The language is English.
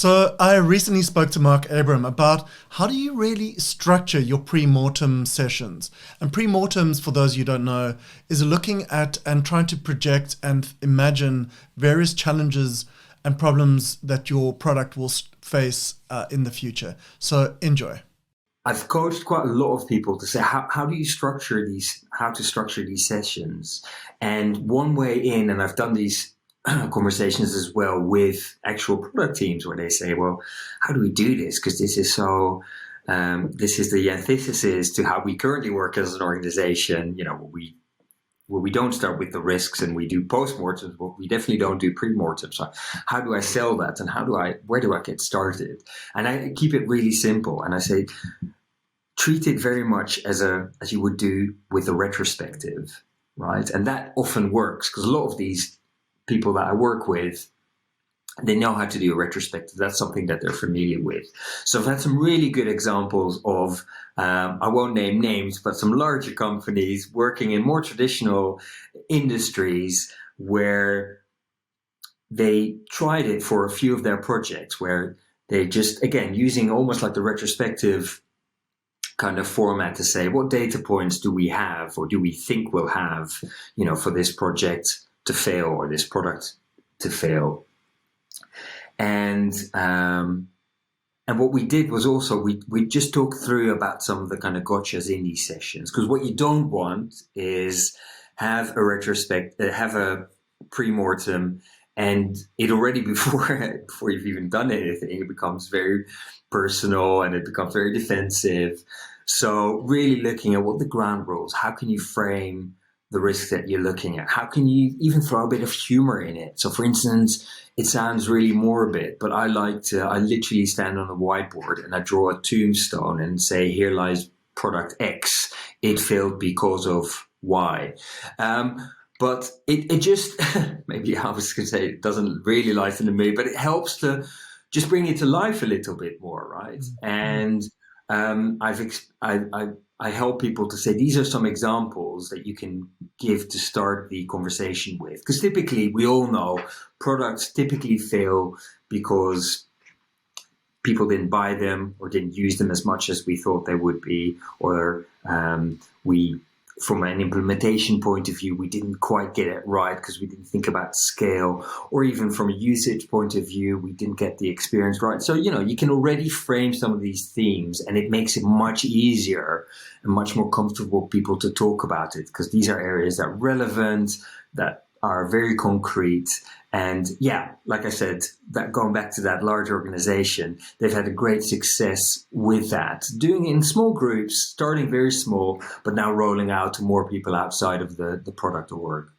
So I recently spoke to Marc about how do you really structure your pre-mortem sessions. And pre-mortems, for those you don't know, is looking at and trying to project and imagine various challenges and problems that your product will face in the future. So enjoy. I've coached quite a lot of people to say, how do you structure how to structure these sessions? And one way in, and I've done these conversations as well with actual product teams where they say, well, how do we do this? Because this is so, this is the antithesis to how we currently work as an organization. You know, where we don't start with the risks and we do post-mortems, but we definitely don't do pre-mortems. So how do I sell that? And where do I get started? And I keep it really simple. And I say, treat it very much as you would do with a retrospective, right? And that often works because a lot of these people that I work with, they know how to do a retrospective. That's something that they're familiar with. So I've had some really good examples of, I won't name names, but some larger companies working in more traditional industries where they tried it for a few of their projects where they just, again, using almost like the retrospective kind of format to say, what data points do we have or do we think we'll have, for this project to fail or this product to fail. And what we did was also, we just talked through about some of the kind of gotchas in these sessions. Because what you don't want is have a pre-mortem and it already before you've even done anything, it becomes very personal and it becomes very defensive. So really looking at what the ground rules, how can you frame the risks that you're looking at? How can you even throw a bit of humor in it? So for instance, it sounds really morbid, but I literally stand on a whiteboard and I draw a tombstone and say, here lies product X. It failed because of Y. But it just, maybe I was going to say it doesn't really lighten the mood, but it helps to just bring it to life a little bit more, right? Mm-hmm. And I help people to say, these are some examples that you can give to start the conversation with. Because typically, we all know products typically fail because people didn't buy them or didn't use them as much as we thought they would be, or from an implementation point of view, we didn't quite get it right because we didn't think about scale, or even from a usage point of view, we didn't get the experience right. So, you can already frame some of these themes and it makes it much easier and much more comfortable for people to talk about it because these are areas that are relevant, that are very concrete. And yeah, like I said, that going back to that large organization, they've had a great success with that, doing it in small groups, starting very small, but now rolling out to more people outside of the product or org.